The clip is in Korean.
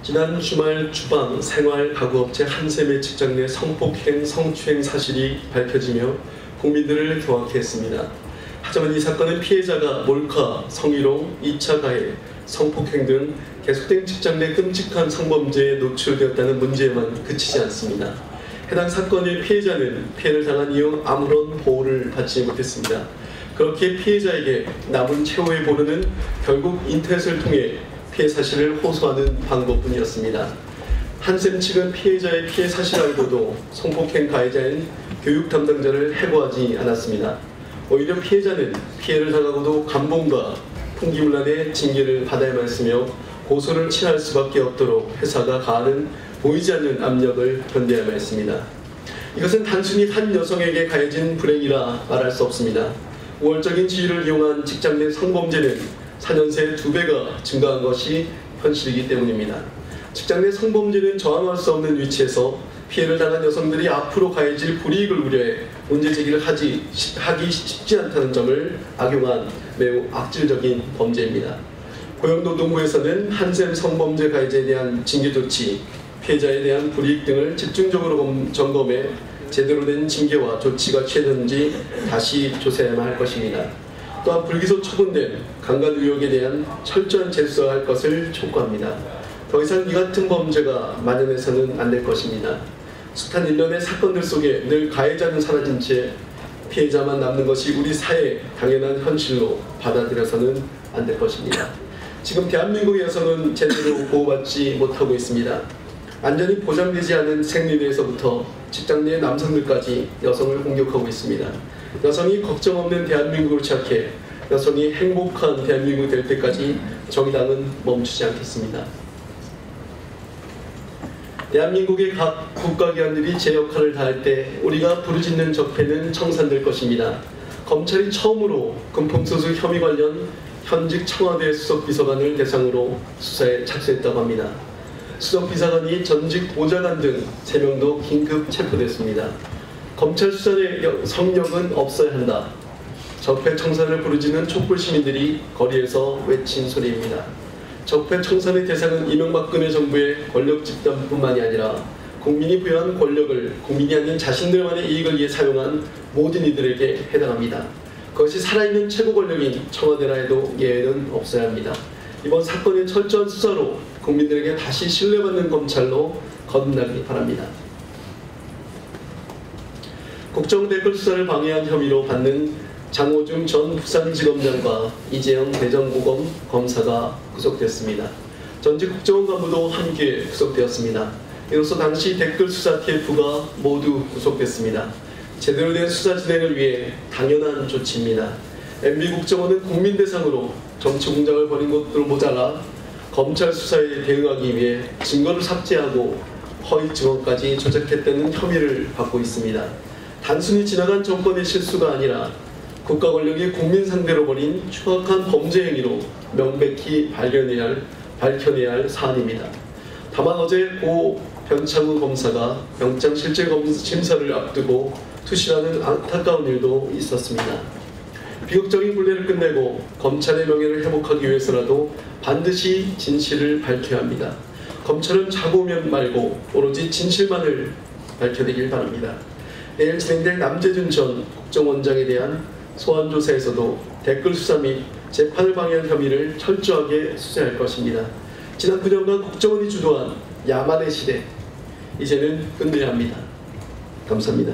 지난 주말 주방 생활가구업체 한샘의 직장 내 성폭행, 성추행 사실이 밝혀지며 국민들을 경악케 했습니다. 하지만 이 사건은 피해자가 몰카, 성희롱, 2차 가해, 성폭행 등 계속된 직장 내 끔찍한 성범죄에 노출되었다는 문제에만 그치지 않습니다. 해당 사건의 피해자는 피해를 당한 이후 아무런 보호를 받지 못했습니다. 그렇게 피해자에게 남은 최후의 보루는 결국 인터넷을 통해 피해 사실을 호소하는 방법뿐이었습니다. 한샘 측은 피해자의 피해 사실을 알고도 성폭행 가해자인 교육 담당자를 해고하지 않았습니다. 오히려 피해자는 피해를 당하고도 감봉과 풍기문란의 징계를 받아야만 했으며 고소를 취할 수밖에 없도록 회사가 가하는 보이지 않는 압력을 견뎌야만 했습니다. 이것은 단순히 한 여성에게 가해진 불행이라 말할 수 없습니다. 우월적인 지위를 이용한 직장 내 성범죄는 4년 새 2배가 증가한 것이 현실이기 때문입니다. 직장 내 성범죄는 저항할 수 없는 위치에서 피해를 당한 여성들이 앞으로 가해질 불이익을 우려해 문제제기를 하기 쉽지 않다는 점을 악용한 매우 악질적인 범죄입니다. 고용노동부에서는 한샘 성범죄 가해자에 대한 징계 조치, 피해자에 대한 불이익 등을 집중적으로 점검해 제대로 된 징계와 조치가 취해졌는지 다시 조사해야만 할 것입니다. 또한 불기소 처분된 강간 의혹에 대한 철저한 재수사할 것을 촉구합니다. 더 이상 이 같은 범죄가 만연해서는 안 될 것입니다. 숱한 일련의 사건들 속에 늘 가해자는 사라진 채 피해자만 남는 것이 우리 사회의 당연한 현실로 받아들여서는 안 될 것입니다. 지금 대한민국의 여성은 제대로 보호받지 못하고 있습니다. 안전이 보장되지 않은 생리대에서부터 직장 내 남성들까지 여성을 공격하고 있습니다. 여성이 걱정 없는 대한민국을 찾게 여성이 행복한 대한민국이 될 때까지 정의당은 멈추지 않겠습니다. 대한민국의 각 국가기관들이 제 역할을 다할 때 우리가 부르짖는 적폐는 청산될 것입니다. 검찰이 처음으로 금품수수 혐의 관련 현직 청와대 수석비서관을 대상으로 수사에 착수했다고 합니다. 수석비서관이 전직 보좌관 등 3명도 긴급 체포됐습니다. 검찰 수사의 성력은 없어야 한다. 적폐 청산을 부르짖는 촛불 시민들이 거리에서 외친 소리입니다. 적폐 청산의 대상은 이명박근혜 정부의 권력 집단뿐만이 아니라 국민이 부여한 권력을 국민이 아닌 자신들만의 이익을 위해 사용한 모든 이들에게 해당합니다. 그것이 살아있는 최고 권력인 청와대라 해도 예외는 없어야 합니다. 이번 사건의 철저한 수사로 국민들에게 다시 신뢰받는 검찰로 거듭나기 바랍니다. 국정 댓글 수사를 방해한 혐의로 받는 장호중 전 부산지검장과 이재영 대전고검 검사가 구속됐습니다. 전직 국정원 간부도 함께 구속되었습니다. 이로써 당시 댓글 수사 TF가 모두 구속됐습니다. 제대로 된 수사 진행을 위해 당연한 조치입니다. MB국정원은 국민 대상으로 정치 공작을 벌인 것으로 모자라 검찰 수사에 대응하기 위해 증거를 삭제하고 허위 증언까지 조작했다는 혐의를 받고 있습니다. 단순히 지나간 정권의 실수가 아니라 국가 권력이 국민 상대로 벌인 추악한 범죄 행위로 명백히 밝혀내야 할 사안입니다. 다만 어제 고 변창우 검사가 영장 실질 심사를 앞두고 투실하는 안타까운 일도 있었습니다. 비극적인 굴레를 끝내고 검찰의 명예를 회복하기 위해서라도 반드시 진실을 밝혀야 합니다. 검찰은 자고면 말고 오로지 진실만을 밝혀내길 바랍니다. 내일 진행될 남재준 전 국정원장에 대한 소환조사에서도 댓글 수사 및 재판을 방해한 혐의를 철저하게 수사할 것입니다. 지난 9년간 국정원이 주도한 야만의 시대, 이제는 끝내야 합니다. 감사합니다.